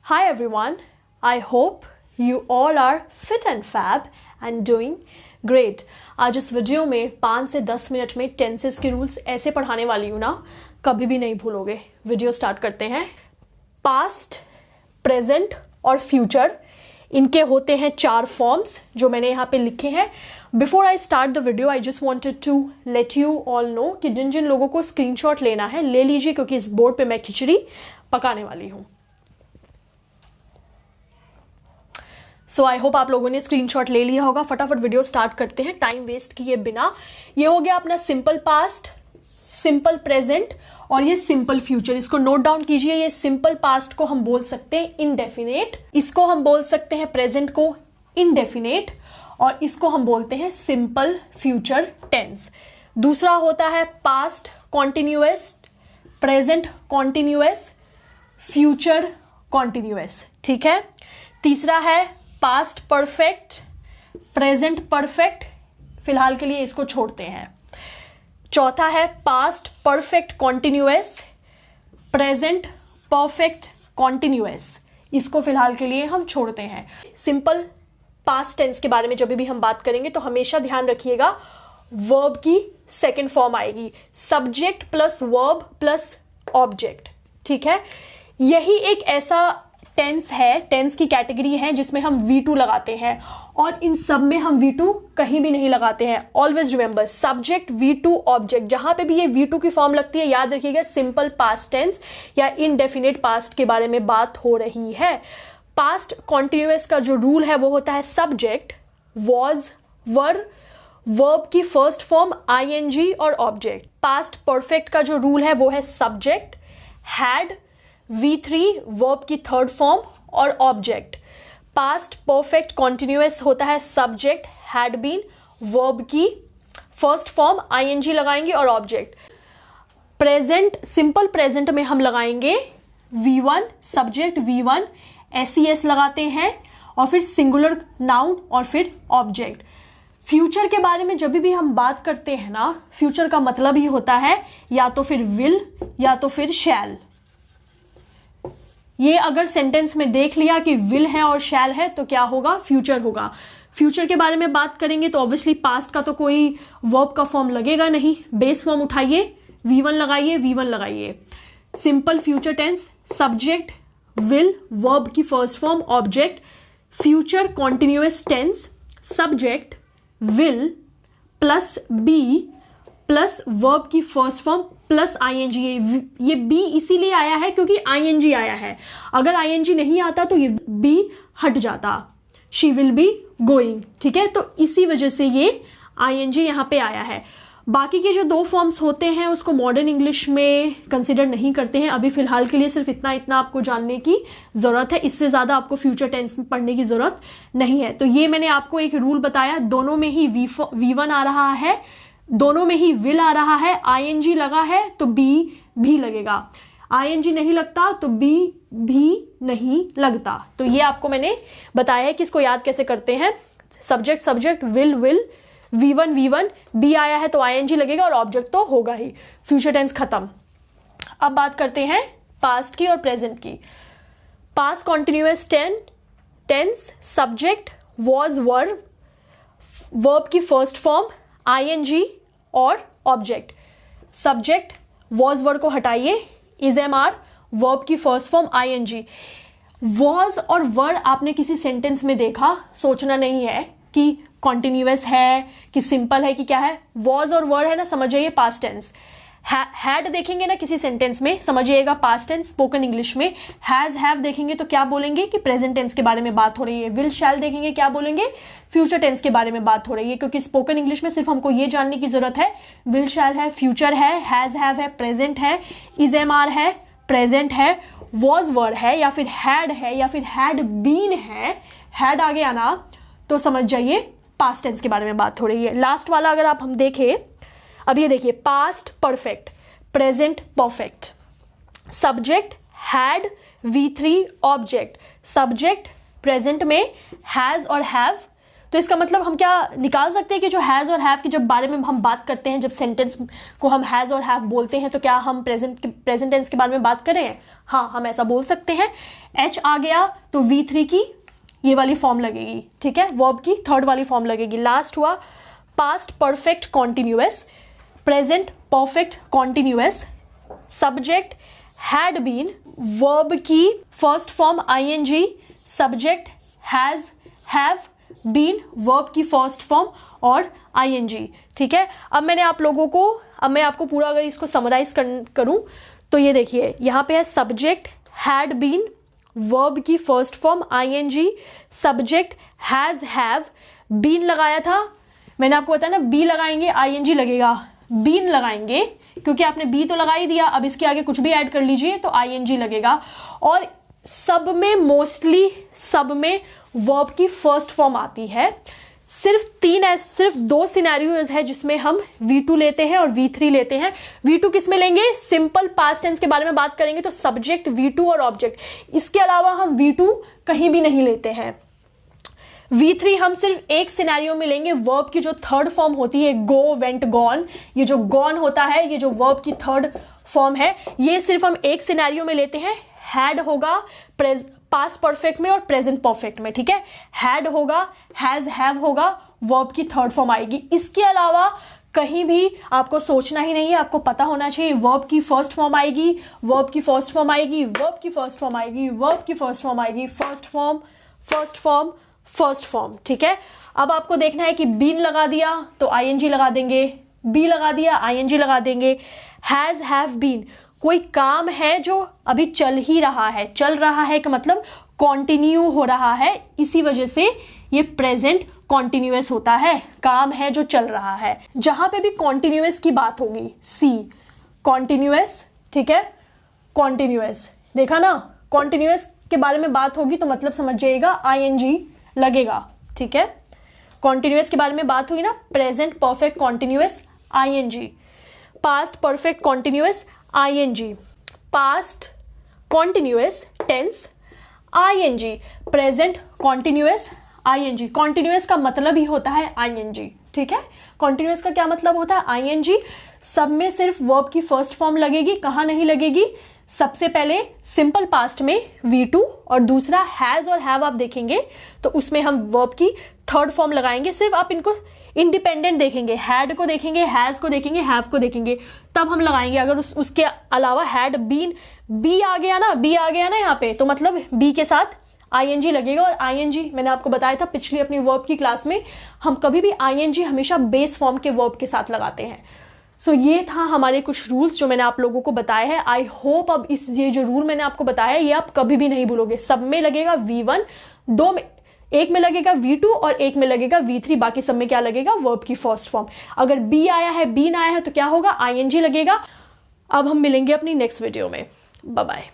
Hi everyone, I hope you all are fit and fab and doing great. आज इस video में 5 से 10 minute में टेंसेस के रूल्स ऐसे पढ़ाने वाली हूँ ना, कभी भी नहीं भूलोगे। वीडियो स्टार्ट करते हैं। पास्ट, प्रेजेंट और फ्यूचर, इनके होते हैं 4 फॉर्म्स जो मैंने यहाँ पे लिखे हैं। Before I start the video I just wanted to let you all know कि जिन जिन लोगों को स्क्रीनशॉट लेना है ले लीजिए, क्योंकि इस बोर्ड पे मैं खिचड़ी पकाने वाली हूँ। सो आई होप आप लोगों ने स्क्रीनशॉट ले लिया होगा। फटाफट वीडियो स्टार्ट करते हैं टाइम वेस्ट किए बिना। ये हो गया अपना सिंपल पास्ट, सिंपल प्रेजेंट और ये सिंपल फ्यूचर। इसको नोट डाउन कीजिए। ये सिंपल पास्ट को हम बोल सकते हैं इनडेफिनेट, इसको हम बोल सकते हैं प्रेजेंट को इनडेफिनेट, और इसको हम बोलते हैं सिंपल फ्यूचर टेंस। दूसरा होता है past continuous, present continuous, future continuous. ठीक है। तीसरा है पास्ट परफेक्ट, प्रेजेंट परफेक्ट, फिलहाल के लिए इसको छोड़ते हैं। चौथा है past perfect continuous, present perfect continuous, इसको फिलहाल के लिए हम छोड़ते हैं। सिंपल पास्ट टेंस के बारे में जब भी हम बात करेंगे तो हमेशा ध्यान रखिएगा वर्ब की सेकंड फॉर्म आएगी, subject plus verb plus object. ठीक है। यही एक ऐसा टेंस है, टेंस की कैटेगरी है जिसमें हम V2 लगाते हैं, और इन सब में हम V2 कहीं भी नहीं लगाते हैं। Always remember subject V2 object, जहां पे भी ये V2 की फॉर्म लगती है याद रखिएगा सिंपल पास्ट टेंस या इनडेफिनेट पास्ट के बारे में बात हो रही है। पास्ट कॉन्टिन्यूअस का जो रूल है वो होता है सब्जेक्ट, वॉज, वर, वर्ब की फर्स्ट फॉर्म ING और ऑब्जेक्ट। पास्ट परफेक्ट का जो रूल है वो है सब्जेक्ट, हैड, V3 वर्ब की थर्ड फॉर्म और ऑब्जेक्ट। पास्ट परफेक्ट कॉन्टिन्यूअस होता है सब्जेक्ट, हैड बीन, वर्ब की फर्स्ट फॉर्म ING लगाएंगे और ऑब्जेक्ट। प्रेजेंट, सिंपल प्रेजेंट में हम लगाएंगे V1 सब्जेक्ट, V1 SES लगाते हैं और फिर सिंगुलर नाउन और फिर ऑब्जेक्ट। फ्यूचर के बारे में जब भी हम बात करते हैं ना, फ्यूचर का मतलब ही होता है या तो फिर विल या तो फिर शैल। ये अगर सेंटेंस में देख लिया कि विल है और शैल है तो क्या होगा, फ्यूचर होगा। फ्यूचर के बारे में बात करेंगे तो ऑब्वियसली पास्ट का तो कोई वर्ब का फॉर्म लगेगा नहीं, बेस फॉर्म उठाइए, V1 लगाइए, V1 लगाइए। Simple future tense subject, will, verb की first form, object. Future continuous tense subject, will plus be plus verb की फर्स्ट फॉर्म प्लस ING। ये बी इसीलिए आया है क्योंकि ING आया है। अगर ING नहीं आता तो ये बी हट जाता, शी विल बी गोइंग। ठीक है। तो इसी वजह से ये ING यहां पे आया है। बाकी के जो 2 फॉर्म्स होते हैं उसको मॉडर्न इंग्लिश में कंसिडर नहीं करते हैं। अभी फिलहाल के लिए सिर्फ इतना आपको जानने की जरूरत है, इससे ज्यादा आपको फ्यूचर टेंस में पढ़ने की जरूरत नहीं है। तो ये मैंने आपको एक रूल बताया, दोनों में ही V1 आ रहा है, दोनों में ही विल आ रहा है, ING लगा है तो B भी लगेगा, ING नहीं लगता तो B भी नहीं लगता। तो ये आपको मैंने बताया है कि इसको याद कैसे करते हैं। Subject subject, will will, V1 B आया है तो ING लगेगा और ऑब्जेक्ट तो होगा ही। फ्यूचर टेंस खत्म। अब बात करते हैं पास्ट की और प्रेजेंट की। Past continuous tense subject, was, were, verb की फर्स्ट फॉर्म ING और ऑब्जेक्ट। सब्जेक्ट वॉज वर्ड को हटाइए, इज MR, वर्ब की फर्स्ट फॉर्म ING। वॉज और वर्ड आपने किसी सेंटेंस में देखा, सोचना नहीं है कि कॉन्टिन्यूअस है कि सिंपल है कि क्या है। वॉज और वर्ड है ना, समझ जाइए पास्ट टेंस। हैड देखेंगे ना किसी सेंटेंस में, समझिएगा पास्ट टेंस। स्पोकन इंग्लिश में हैज, हैव देखेंगे तो क्या बोलेंगे कि प्रेजेंट टेंस के बारे में बात हो रही है। विल, शैल देखेंगे क्या बोलेंगे, फ्यूचर टेंस के बारे में बात हो रही है। क्योंकि स्पोकन इंग्लिश में सिर्फ हमको ये जानने की जरूरत है विल, शैल है, फ्यूचर है, हैज, हैव है, प्रेजेंट है, इज MR है, प्रेजेंट है, वॉज वर्ड है या फिर हैड है या फिर हैड बीन है। हैड आ गया ना तो समझ जाइए पास्ट टेंस के बारे में बात हो रही है। लास्ट वाला अगर आप हम देखें, अब ये देखिए past perfect, present perfect, subject had, V3 object. Subject present में हैज और हैव, तो इसका मतलब हम क्या निकाल सकते हैं कि जो हैज़ और हैव के जब बारे में हम बात करते हैं, जब सेंटेंस को हम हैज़ और हैव बोलते हैं, तो क्या हम प्रेजेंट टेंस के बारे में बात करें? हाँ, हम ऐसा बोल सकते हैं। एच आ गया तो V3 की ये वाली फॉर्म लगेगी, ठीक है, वर्ब की थर्ड वाली फॉर्म लगेगी। लास्ट हुआ past perfect continuous, present perfect continuous, subject had been, verb की first form ING, subject has, have, been verb की फर्स्ट फॉर्म और ING, ठीक है। अब मैं आपको पूरा अगर इसको समराइज करूं तो ये देखिए, यहाँ पे है सब्जेक्ट हैड बीन, वर्ब की first form ING, subject has, have, been लगाया था, मैंने आपको बताया ना बी लगाएंगे ING लगेगा, बीन लगाएंगे क्योंकि आपने बी तो लगा ही दिया, अब इसके आगे कुछ भी ऐड कर लीजिए तो ING लगेगा। और सब में मोस्टली सब में वर्ब की फर्स्ट फॉर्म आती है। सिर्फ 2 सिनेरियोज है जिसमें हम V2 लेते हैं और V3 लेते हैं। V2 किस में लेंगे? सिंपल पास्ट टेंस के बारे में बात करेंगे तो सब्जेक्ट, V2 और ऑब्जेक्ट, इसके अलावा हम V2 कहीं भी नहीं लेते हैं। V3 हम सिर्फ एक सिनेरियो में लेंगे, वर्ब की जो थर्ड फॉर्म होती है गो, वेंट, गॉन, ये जो गॉन होता है ये जो वर्ब की थर्ड फॉर्म है, ये सिर्फ हम एक सिनेरियो में लेते हैं। हैड होगा पास्ट परफेक्ट में और प्रेजेंट परफेक्ट में, ठीक है, हैड होगा, हैज, हैव होगा, वर्ब की थर्ड फॉर्म आएगी। इसके अलावा कहीं भी आपको सोचना ही नहीं है, आपको पता होना चाहिए वर्ब की फर्स्ट फॉर्म आएगी, वर्ब की फर्स्ट फॉर्म आएगी, वर्ब की फर्स्ट फॉर्म आएगी, वर्ब की फर्स्ट फॉर्म आएगी, first form, first form, first form, ठीक है। अब आपको देखना है कि बीन लगा दिया तो ING लगा देंगे, बी लगा दिया ING लगा देंगे। हैज, हैव, बीन, कोई काम है जो अभी चल ही रहा है, चल रहा है का मतलब कॉन्टिन्यू हो रहा है, इसी वजह से ये प्रेजेंट कॉन्टिन्यूअस होता है, काम है जो चल रहा है। जहां पे भी कॉन्टिन्यूअस की बात होगी, सी कॉन्टिन्यूअस, ठीक है, कॉन्टिन्यूअस, देखा ना, कॉन्टिन्यूअस के बारे में बात होगी तो मतलब समझ जाइएगा ING लगेगा, ठीक है। कॉन्टिन्यूअस के बारे में बात हुई ना, present perfect continuous ING, past perfect continuous ING, past continuous tense ING, present continuous ING। Continuous का मतलब ही होता है ING, ठीक है। कॉन्टिन्यूअस का क्या मतलब होता है? ING। सब में सिर्फ वर्ब की फर्स्ट फॉर्म लगेगी, कहाँ नहीं लगेगी? सबसे पहले सिंपल पास्ट में V2 और दूसरा हैज और हैव आप देखेंगे तो उसमें हम वर्ब की थर्ड फॉर्म लगाएंगे। सिर्फ आप इनको इंडिपेंडेंट देखेंगे, हैड को देखेंगे, हैज को देखेंगे, हैव को देखेंगे, तब हम लगाएंगे। अगर उसके अलावा हैड, बीन, बी आ गया ना यहाँ पे, तो मतलब बी के साथ ING लगेगा। और ING मैंने आपको बताया था पिछली अपनी वर्ब की क्लास में, हम कभी भी ING हमेशा बेस फॉर्म के वर्ब के साथ लगाते हैं। सो ये था हमारे कुछ रूल्स जो मैंने आप लोगों को बताए हैं। आई होप अब ये जो रूल मैंने आपको बताया है ये आप कभी भी नहीं भूलोगे। सब में लगेगा V1, एक में लगेगा V2 और एक में लगेगा V3, बाकी सब में क्या लगेगा? वर्ब की फर्स्ट फॉर्म। अगर बी आया है, बीन आया है तो क्या होगा? ING लगेगा। अब हम मिलेंगे अपनी नेक्स्ट वीडियो में। Bye bye.